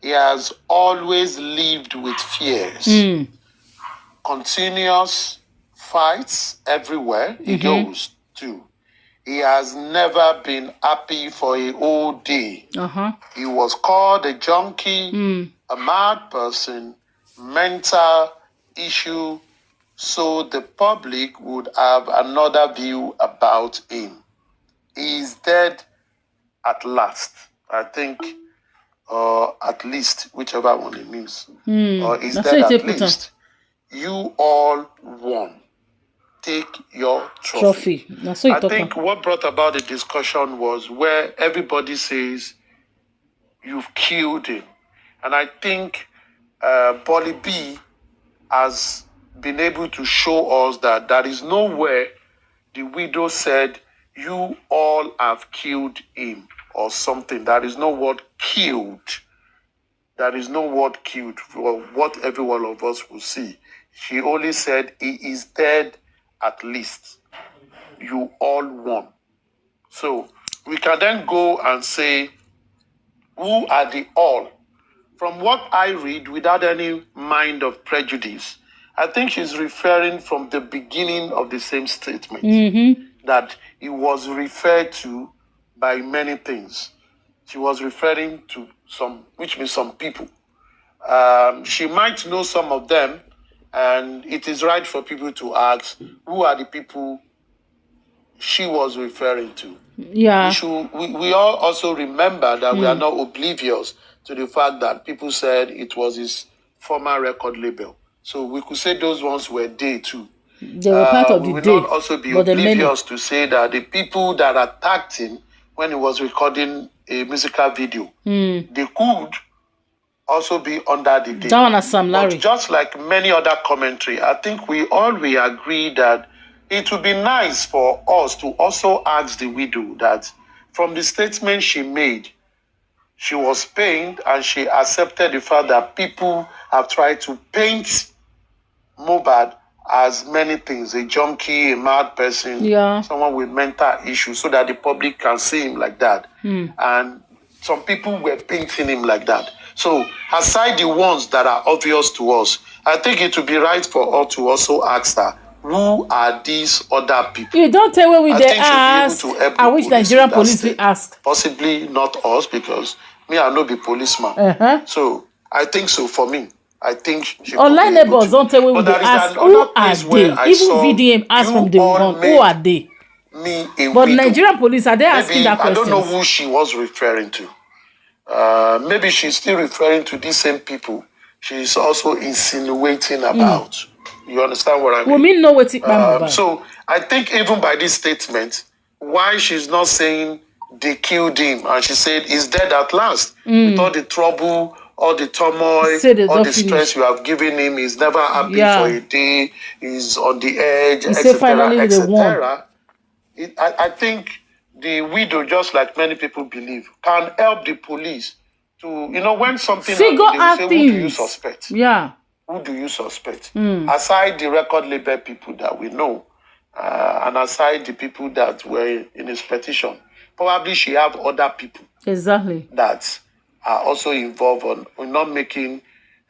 he has always lived with fears. Continuous fights everywhere he goes to. He has never been happy for a whole day. He was called a junkie, a mad person, mental issue, so the public would have another view about him. He is dead at last, I think, or at least, whichever one it means. Or is dead at least. You all won. Take your trophy. I think what brought about the discussion was where everybody says you've killed him. And I think Bolly B has been able to show us that there is nowhere the widow said you all have killed him or something. There is no word killed. There is no word killed for what every one of us will see. She only said he is dead at least. You all won. So we can then go and say, who are the all? From what I read, without any mind of prejudice, I think she's referring from the beginning of the same statement, that it was referred to by many things. She was referring to some, which means some people. She might know some of them, and it is right for people to ask, who are the people she was referring to? Yeah. We all also remember that we are not oblivious to the fact that people said it was his former record label. So we could say those ones were they too. They were part of the we day. will not also be oblivious to say that the people that attacked him when he was recording a musical video, they could also be under the day. But just like many other commentary, I think we agree that it would be nice for us to also ask the widow that from the statement she made, she was pained and she accepted the fact that people have tried to paint mohbad as many things, a junkie, a mad person, someone with mental issues, so that the public can see him like that. And some people were painting him like that. So aside the ones that are obvious to us, I think it would be right for us to also ask her, who are these other people? You don't tell where they ask. I wish Nigerian police will ask. Possibly not us, because me, I no be policeman. So I think so for me. I think she online neighbors don't tell where they ask. Who are they? Even VDM asked from the one. Who are they? But Nigerian police, are they asking that question? I don't know who she was referring to. Maybe she's still referring to these same people she's also insinuating about. You understand what I mean? We know what it so I think even by this statement, why she's not saying they killed him and she said he's dead at last. With all the trouble, all the turmoil, all the stress you have given him, he's never happy for a day, he's on the edge, etc., etc. I think the widow, just like many people believe, can help the police to, when something happens, they will say, who do you suspect? Who do you suspect? Aside the record label people that we know, and aside the people that were in his petition, probably she have other people that are also involved in not making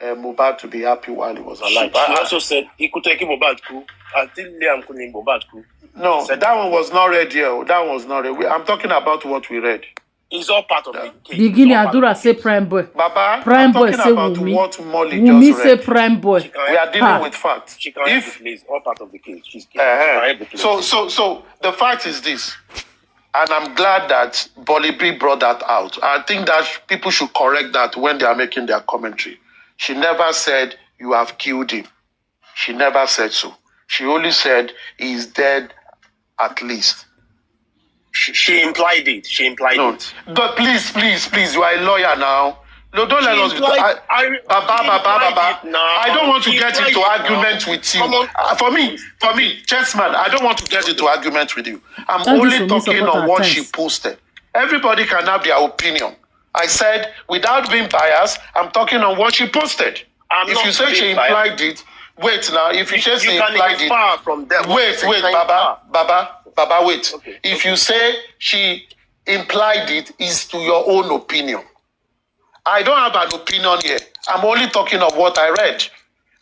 mohbad to be happy while he was alive. She also said he could take mohbad coup until Liam couldn't mohbad coup. No, that one was not read here. That one was not read. I'm talking about what we read. It's all part of the case. Beginning Adura say prime boy. Baba, prime boy say about what Molly just read. Say prime boy. We are dealing with facts. She can help the place. All part of the case. She's So the fact is this, and I'm glad that Bolly B brought that out. I think that people should correct that when they are making their commentary. She never said you have killed him. She never said so. She only said he is dead at least. She implied it. She implied it. But please, you are a lawyer now. No, don't let us. Baba. I don't want to get into argument with you. For me, Chessman, I don't want to get into argument with you. I'm only talking on what she posted. Everybody can have their opinion. I said, without being biased, I'm talking on what she posted. If you say she implied it, wait now. If you say she implied it, Baba, wait. Okay. If you say she implied it, is to your own opinion. I don't have an opinion here. I'm only talking of what I read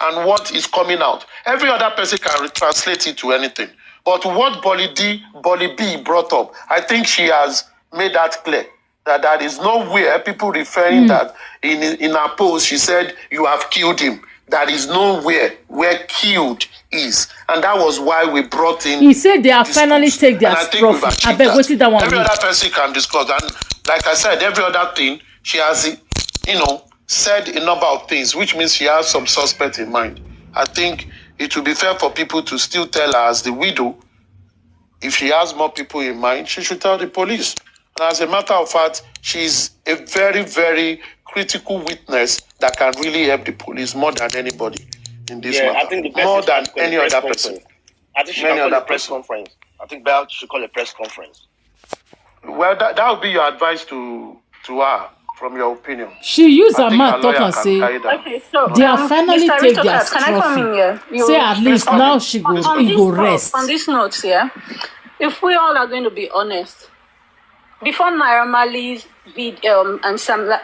and what is coming out. Every other person can translate it to anything. But what Bolly B brought up, I think she has made that clear. That there is nowhere people referring that in her post, she said, you have killed him. There is nowhere where killed is. And that was why we brought in. He said they have finally take their profit. I beg, wait that one. Every other person can discuss. And like I said, every other thing, she has, said a number of things, which means she has some suspect in mind. I think it would be fair for people to still tell her as the widow, if she has more people in mind, she should tell the police. And as a matter of fact, she's a very, very critical witness that can really help the police more than anybody in this matter. I think more than any other person. I think she can call a press conference. I think Belle should call a press conference. Well, that would be your advice to her, from your opinion. She used her mouth talk and say, okay, so they have finally take their trophy. Can I come in here? Say at least now she go rest. On this note here, if we all are going to be honest, before Naira Marley's video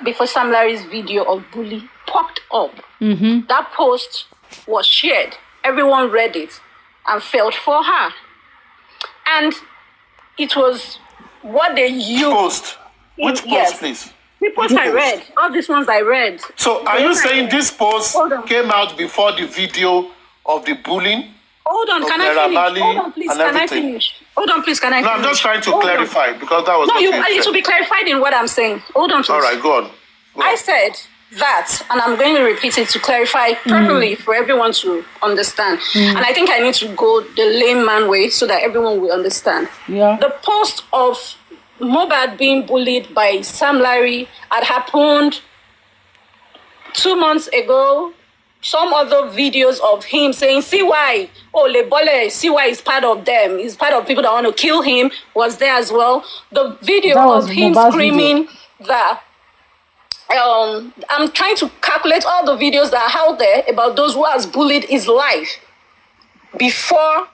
before Sam Larry's video of bully popped up, that post was shared. Everyone read it and felt for her, and it was what they used. Post. Which post, please? The post I read. All these ones I read. So are you saying this post came out before the video of the bullying? Hold on, can I finish? Hold on, please, can I finish? Hold on, please, can I finish? No, I'm just trying to clarify because that was... No, it will be clarified in what I'm saying. Hold on, please. All right, go on. I said that, and I'm going to repeat it to clarify properly for everyone to understand. And I think I need to go the layman way so that everyone will understand. Yeah. The post of mohbad being bullied by Sam Larry had happened 2 months ago. Some other videos of him saying, see why, see why he's part of them. He's part of people that want to kill him was there as well. The video of him screaming that, I'm trying to calculate all the videos that are out there about those who has bullied his life before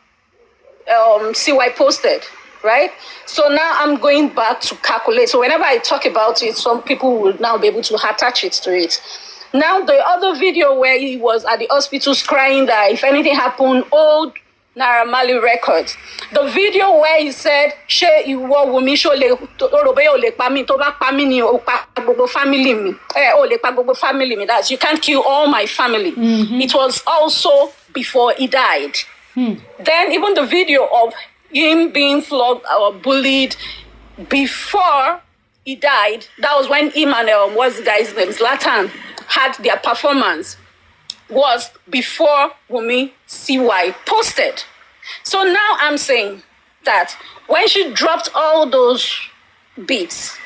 CY posted, right? So now I'm going back to calculate. So whenever I talk about it, some people will now be able to attach it to it. Now, the other video where he was at the hospital crying that if anything happened, old Naira Marley records. The video where he said, "Ṣé ìwọ wò mí ṣó lè robe o lè pa mí tó bá pa mí ni o pa gbogbo family mi. O lè pa gbogbo family mi. That's you can't kill all my family." It was also before he died. Then even the video of him being flogged or bullied before he died, that was when him and what's the guy's name, Zlatan, had their performance, was before Wunmi CY posted. So now I'm saying that when she dropped all those beats,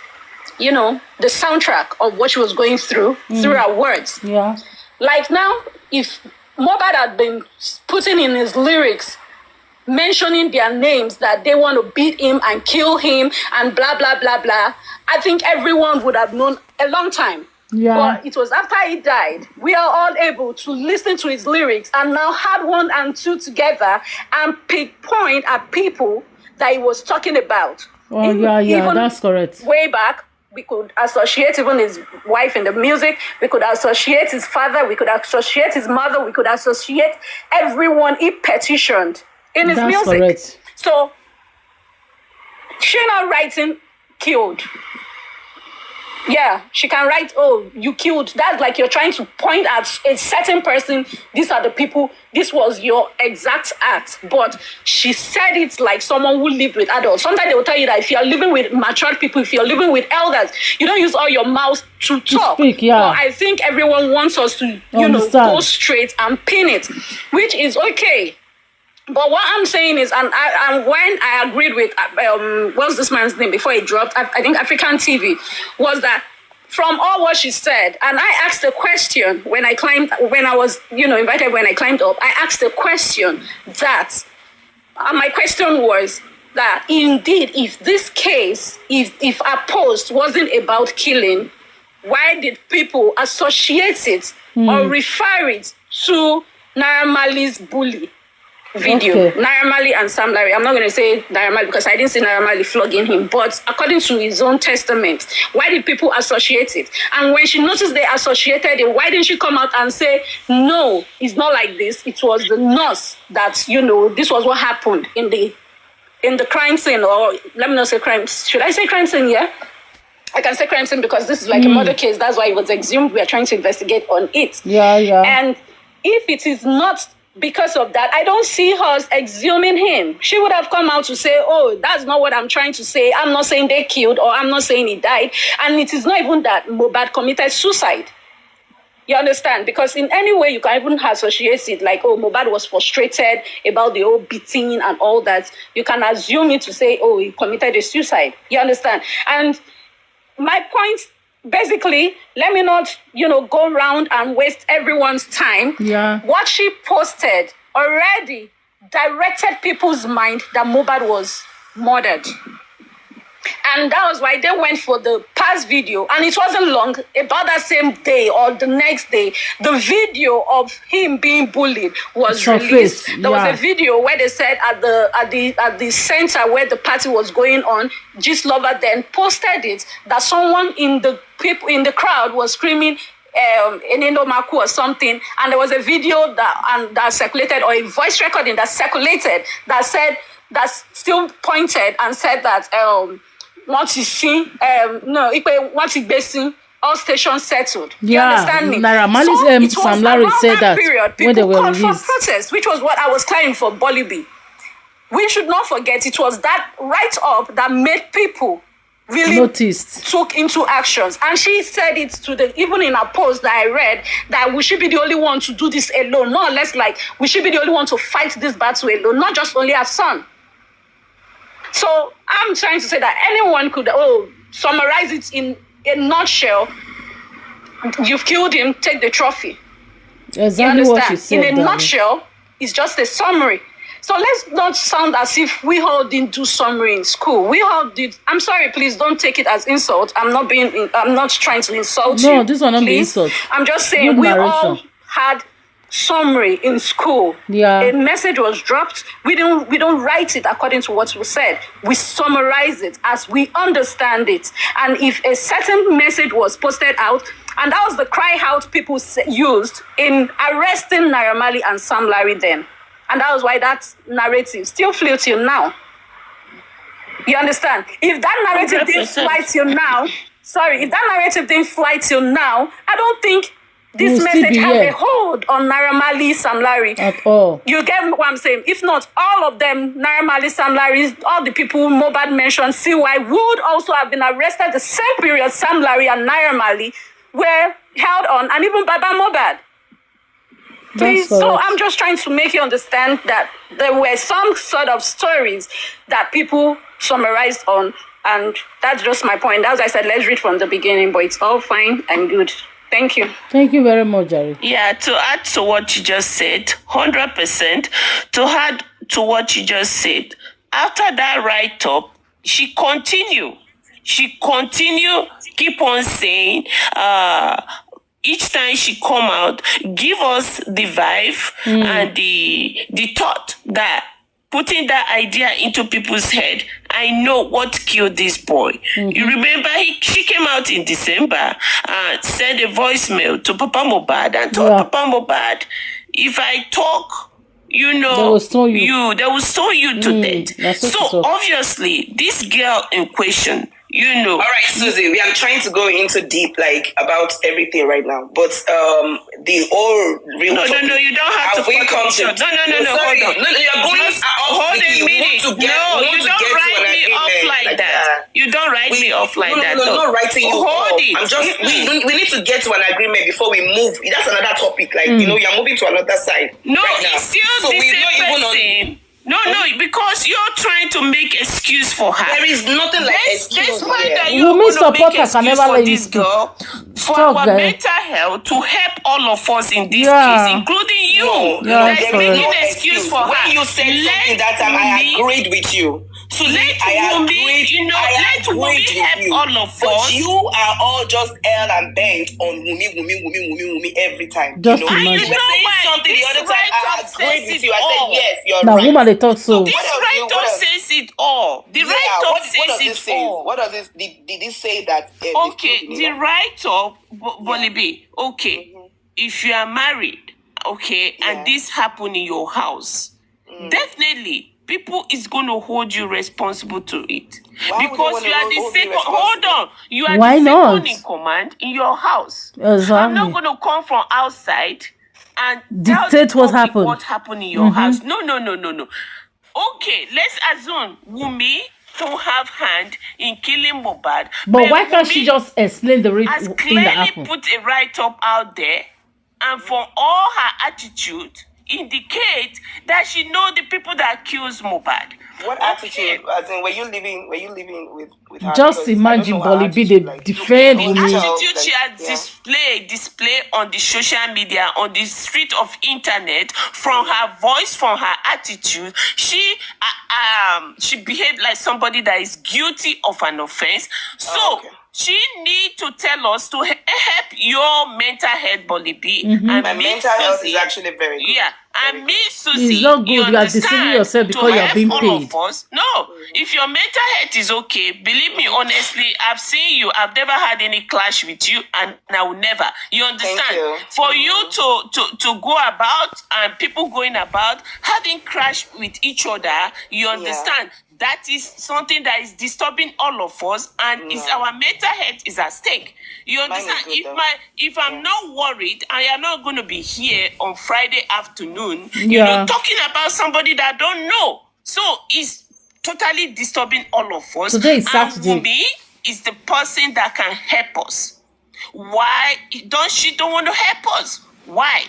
the soundtrack of what she was going through her words. Yeah. Like now, if mohbad had been putting in his lyrics, mentioning their names that they want to beat him and kill him and blah, blah, blah, blah, I think everyone would have known a long time. Yeah. But it was after he died, we are all able to listen to his lyrics and now add 1 and 2 together and pinpoint at people that he was talking about. Oh, even that's correct. Way back, we could associate even his wife in the music. We could associate his father. We could associate his mother. We could associate everyone he petitioned in his music. Correct. So, she not writing killed. Yeah, she can write, oh, you killed. That's like you're trying to point at a certain person. These are the people. This was your exact act. But she said it like someone who lived with adults. Sometimes they will tell you that if you're living with matured people, if you're living with elders, you don't use all your mouth to talk. Speak, yeah. But I think everyone wants us to, go straight and pin it, which is okay. But what I'm saying is, and when I agreed with, what's this man's name before he dropped, I think African TV, was that from all what she said, and I asked a question when I was invited when I climbed up, I asked a question that, my question was that indeed, if this case, if our post wasn't about killing, why did people associate it or refer it to Naira Marley's bully? video. Naira Marley and Sam Larry. I'm not going to say Naira Marley because I didn't see Naira Marley flogging him. But according to his own testament, why did people associate it? And when she noticed they associated it, why didn't she come out and say, no, it's not like this. It was the nurse that, you know, this was what happened in the crime scene, or let me not say crime. Should I say crime scene? Yeah. I can say crime scene because this is like a murder case. That's why it was exhumed. We are trying to investigate on it. Yeah. And if it is not because of that, I don't see her exhuming him. She would have come out to say, oh, that's not what I'm trying to say. I'm not saying they killed, or I'm not saying he died. And it is not even that Mohbad committed suicide. You understand? Because in any way you can even associate it like, oh, Mohbad was frustrated about the whole beating and all that. You can assume it to say, oh, he committed a suicide. You understand? And my point, basically, let me not, go around and waste everyone's time. Yeah. What she posted already directed people's mind that Mohbad was murdered. And that was why they went for the past video. And it wasn't long, about that same day or the next day, the video of him being bullied was released. There was a video where they said at the center where the party was going on, Gist Lover then posted it, that someone in the crowd was screaming Enendo Maku or something, and there was a video that circulated, or a voice recording that circulated that still pointed and said that once you see, once you basing, all stations settled. You understand me? Naira Marley, Sam Larry said that period, when they were released. For protest, which was what I was crying for Bolibi. We should not forget it was that write-up that made people really took into actions. And she said it even in a post that I read, that we should be the only one to do this alone. More or less like we should be the only one to fight this battle alone, not just only our son. So I'm trying to say that anyone could summarize it in a nutshell. You've killed him, take the trophy. Exactly what she said. In a nutshell, it's just a summary. So let's not sound as if we all didn't do summary in school. We all did. I'm sorry, please don't take it as insult. I'm not trying to insult you. No, this one not be insult. I'm just saying we all had summary in school. Yeah. A message was dropped. We don't write it according to what was said. We summarize it as we understand it. And if a certain message was posted out, and that was the cry out people used in arresting Naira Marley and Sam Larry then. And that was why that narrative still flew till now. You understand? If that narrative 100%. Didn't fly till now, if that narrative didn't fly till now, I don't think this message has a hold on Naira Marley, Sam Larry. At all. You get what I'm saying? If not, all of them, Naira Marley, Sam Larry, all the people Mohbad mentioned, CY, would also have been arrested the same period Sam Larry and Naira Marley were held on, and even Baba Mohbad. Please, so I'm just trying to make you understand that there were some sort of stories that people summarized on, and that's just my point. As I said, let's read from the beginning, but it's all fine and good. Thank you. Thank you very much, Jerry. Yeah, to add to what you just said, 100%, to add to what you just said, after that write-up, she continue, keep on saying, each time she come out, give us the vibe and the thought that putting that idea into people's head, I know what killed this boy. You remember she came out in December and sent a voicemail to Papa Mohbad and told Papa Mohbad, if I talk, they will stone you to death. So obviously, this girl in question, All right, Susie, we are trying to go into deep, about everything right now. But the whole real No, you don't have to come to. No, sorry. Hold on. No, you're going Hold a minute. You don't write me off like that. You don't write me off like that. No, not writing you off. Hold it. I'm just, we need to get to an agreement before we move. That's another topic. You're moving to another side. No, right now. It's still the same person. No, because you're trying to make excuse for her. There is nothing like excuse. Despite that you're going to make excuse for this girl, for our mental health, to help all of us in this case, including you. There's making excuse for her. When you said something that time, I agreed with you. So let Wumi help all of us. But you are all just hell and bent on Wumi every time. Just you know, imagine. you were saying something the other time. I agreed with you. I said yes, you're Now, right. woman, they talk so. This write-up says it all. The write-up says it all. What does this? Did it say that? Okay, the write-up, Bolibi. Okay, if you are married, okay, and this happened in your house, definitely people is going to hold you responsible to it. Because you are the second. Hold on, you are the second in command in your house. Exactly. I'm not going to come from outside and dictate what happened. What happened in your house? No. Okay, let's assume Wumi don't have hand in killing mohbad. But why can't she just explain the thing that happened? Put a write-up out there, and for all her attitude, indicate that she know the people that accuse mohbad. What attitude? As in, were you living with her? Just imagine Bolibi, they defend the me. attitude she has displayed on the social media, on the street of internet, from her voice, from her attitude, she behaved like somebody that is guilty of an offense. So she need to tell us to help your mental health, Bolibi. And my mental health is actually very good. Yeah. And me, Susie, it's not good. You are deceiving yourself because you are being paid. No, if your mental health is okay, believe me, honestly, I've seen you. I've never had any clash with you, and I will never. You understand? Thank you. For you to go about and people going about having clash with each other, you understand? That is something that is disturbing all of us, and it's our mental health is at stake. You understand? If I'm not worried, I am not going to be here on Friday afternoon, you know, talking about somebody that I don't know. So it's totally disturbing all of us. Today is Saturday. And Wumi is the person that can help us. Why she don't want to help us? Why?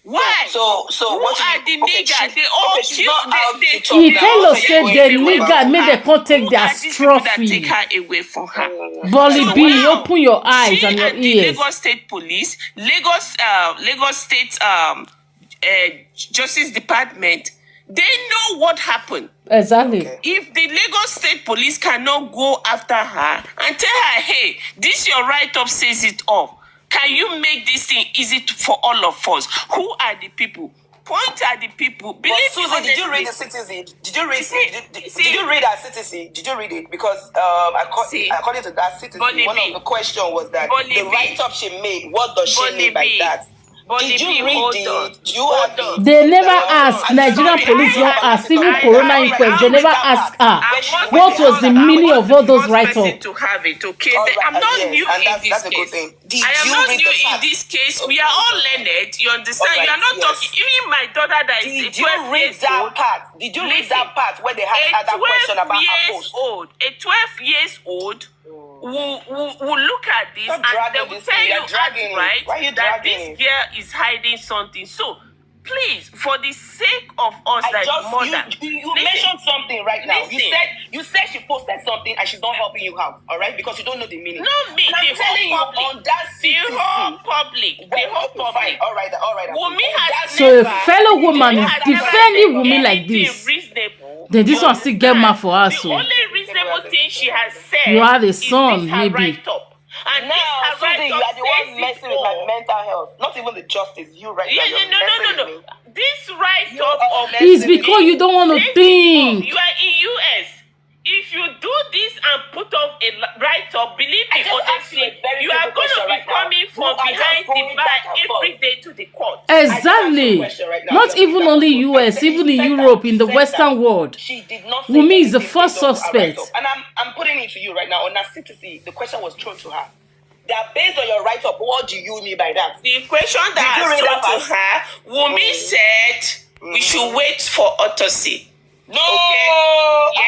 Why? So who what are the niggas? They all He kind of said the nigga made they can't take their trophy. Take her away from her. Bolibi, open your eyes and your ears. The Lagos State Police, Lagos State Justice Department, they know what happened. Exactly. If the Lagos State Police cannot go after her and tell her, hey, this your write-up says it all. Can you make this thing easy for all of us? Who are the people? Point at the people. Believe me, Susan, did you read the Citizen? Did you read our Citizen? Did you read it? Because according to that Citizen, one of the questions was that the write-up she made, what does she mean by that? Did you read it? They never asked. Nigerian police don't ask. Even Corona inquest, they never ask her. What was the meaning of all those write-ups? To have it, okay? I'm not new in this case. I am not new in this case. We are all learned. You understand? You are not talking. Even my daughter that is 12 years old. Did you read that part where they had that question about her post? A 12 years old will look at this and they will tell you outright that this girl is hiding something. So please, for the sake of us, you mentioned something right now. You said she posted something and she's not helping you out, all right? Because you don't know the meaning. No, me. I'm telling you on that the whole public. All right. Wumi has so a fellow woman is defending Wumi like this. Reasonable. Then this one still get mad for us. The only reasonable thing she has said. You have a son, maybe. And now, Susie, you are the one messing with my mental health. Not even the justice. You right now. No. This write-up of it's because you don't want to think. You are in US. If you do this and put up a write-up, believe me, honestly, you are going to be coming from behind the bar every day to the court. Exactly. Not even only US, even in Europe, in the Western world. Wumi is the first suspect. And I'm putting it to you right now. On that citizen, the question was thrown to her. That based on your write-up, what do you mean by that? The question that was thrown to her, Wumi said we should wait for autopsy. No. Okay.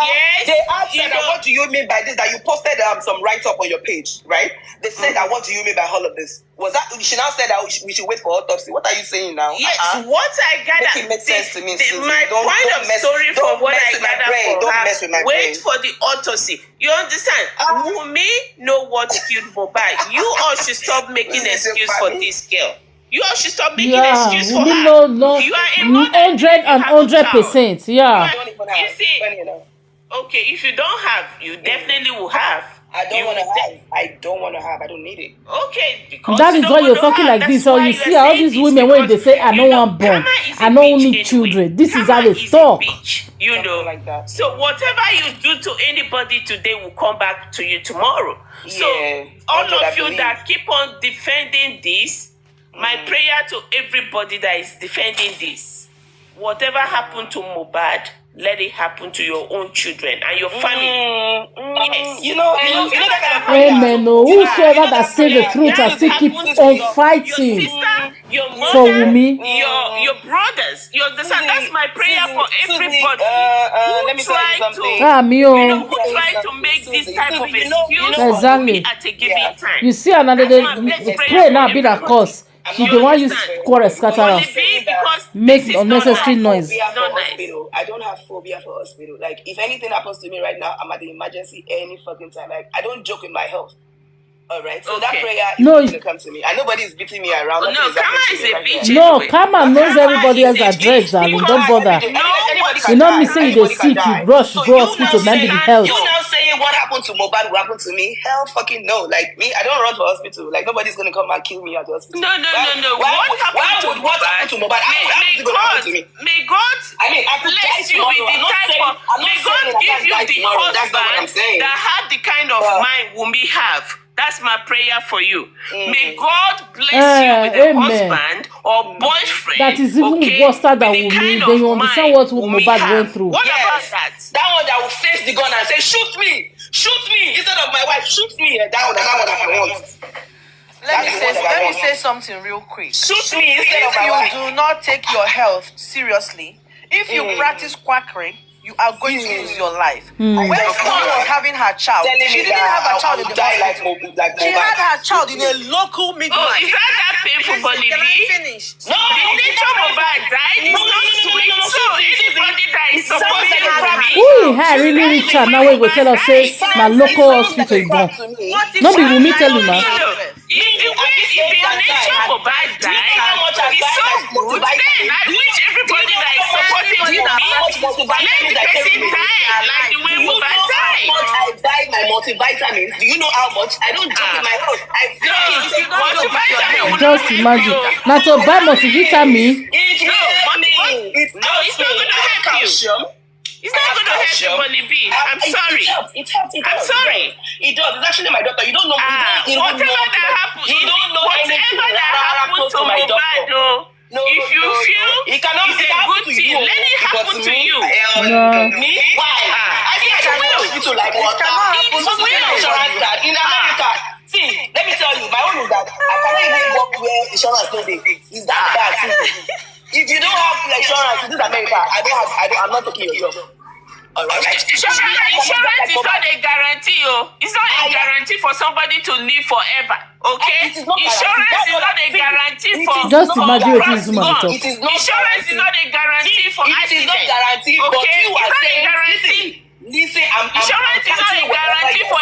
Yes. They asked her, what do you mean by this? That you posted some write-up on your page, right? They said that, what do you mean by all of this? Was that she now said that we should wait for autopsy? What are you saying now? Yes. What I gather. Make it make sense to me. My point of story for what I gather don't mess with my brain. Wait for the autopsy. You understand? Wumi know what killed mohbad. You all should stop making excuse for this girl. You all should stop making excuse for her. No, you are a mother. 100%. Yeah. You see, okay, if you don't have, you definitely will have. I don't want to have. I don't want to have. I don't need it. Okay, because that is why you're talking like this. So you see all these women when they say, I don't want born, I don't need children. This is how they talk. You know, like that. So whatever you do to anybody today will come back to you tomorrow. So all of you that keep on defending this, my prayer to everybody that is defending this, whatever happened to mohbad, let it happen to your own children and your family. Yes. You know that kind of amen. No, whosoever that say the truth and still keep on fighting your mother, for Wumi, your brothers, that's my prayer for everybody. Let me tell you something. Who try to make this type of excuse exactly at a given time. You see another day, pray now be that cause. She the one you quarrel scatter out. Make unnecessary noise. I don't have phobia for hospital. Like, if anything happens to me right now, I'm at the emergency any fucking time. Like, I don't joke with my health. All right, so that prayer is going to come to me. And nobody is beating me around. No, Kama is a bitch. No, Kama knows everybody else address, darling. Don't bother. You know me say you sick, you rush, go hospital, maybe the health. You now saying what happened to mohbad will happen to me? Hell fucking no. Like, me, I don't run for hospital. Like, nobody's going to come and kill me at the hospital. No. What happened to mohbad? May God bless you with the type of... May God give you the husband that had the kind of mind Wumi have. That's my prayer for you. May God bless you with a husband or boyfriend. That is even worse than Wumi. Then you understand what mohbad went through. What about that? That one that will face the gun and say, shoot me instead of my wife, shoot me. That one I want. Let me say something real quick. Shoot me instead of my wife. If you do not take your health seriously, if you practice quackery, you are going to lose your life. When someone was having her child, she didn't have her child in the hospital. She had her child in a local midwife. Oh, is that painful, Bonnie? Can I finish? No, the nature of mohbad died is not sweet. So anybody that is supposed to have Who had really rich and now we go tell us say my local hospital is gone. Not be Wumi tell you now. If the nature of mohbad died is so good, then I wish everybody that is supporting Wumi let the person die like the way mohbad died. I buy my multivitamins. Do you know how much? I don't joke with my health. Just imagine. Now to buy multivitamin. It's not going to help you. It's not going to help you, Bonnie B. I'm sorry. I'm sorry. It does. It's actually my doctor. You don't know. Whatever that happened, whatever that happened to mohbad, though. No, if you feel it's a good thing, let it happen to you. Me? Why? I think I can go to hospital like what? In America. See, let me tell you, my own is that I cannot even work where insurance no dey. It's that bad. If you don't have insurance in this America, I'm not taking your job. Insurance is not a guarantee, It's not a guarantee for somebody to live forever. Okay? Insurance is not a guarantee for... Just imagine what is Insurance is not a guarantee for accident. Okay? It's not a guarantee. Listen, insurance is not a guarantee for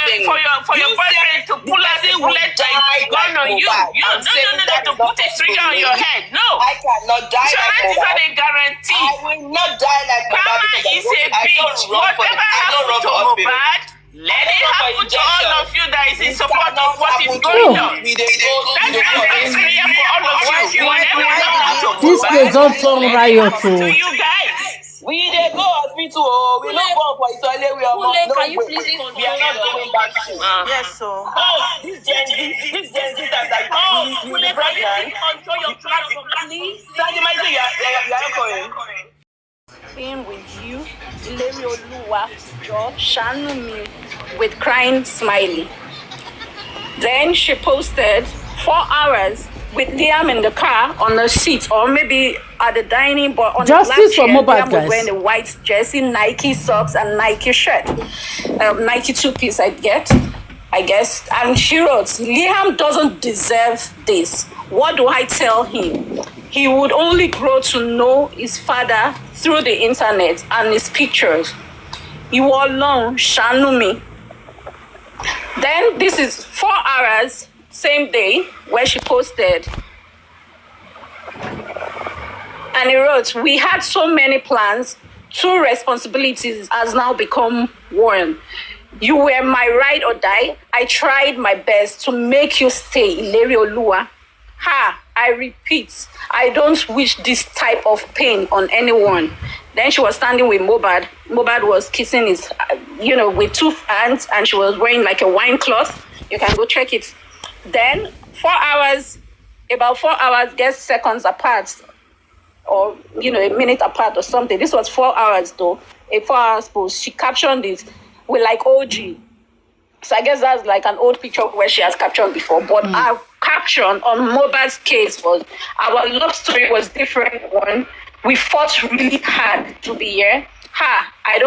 your boyfriend to pull out a bullet like gun on you. No, to put a trigger on your head. No. I cannot die. Insurance is not a guarantee. I will not die like my Kama is a bitch. Whatever happened to mohbad, let it happen to all of you that is in support of what is going on. That's my best prayer for all of you. Whatever happened to this place don't turn riot to you guys. We dey go hospital. We no born for Israeli. We are not. Can you please we are not going back to. Yes, so. This Gen Z time that you be pregnant. Control your class, please. Sandy, my dear, you are going. Being with you, Ileri Oluwa, Shanu me with crying smiley. Then she posted 4 hours with Liam in the car on the seat, or maybe at the dining, but on Justice the for mohbad, Liam was wearing a white jersey, Nike socks, and Nike shirt. Nike 2-piece, I guess. And she wrote, Liam doesn't deserve this. What do I tell him? He would only grow to know his father through the internet and his pictures. You all alone, Shanu me. Then this is 4 hours, same day, where she posted. And he wrote, we had so many plans, 2 responsibilities has now become one. You were my ride or die. I tried my best to make you stay, Ileri Olua. Ha, I repeat, I don't wish this type of pain on anyone. Then she was standing with Mohbad. Mohbad was kissing his, with 2 hands, and she was wearing like a wine cloth. You can go check it. Then 4 hours, about 4 hours, guess seconds apart, or a minute apart or something. This was 4 hours though. A 4 hours post. She captioned it with like OG. So I guess that's like an old picture where she has captioned before. But our caption on Mohbad's case was, our love story was different one. We fought really hard to be here. Ha, I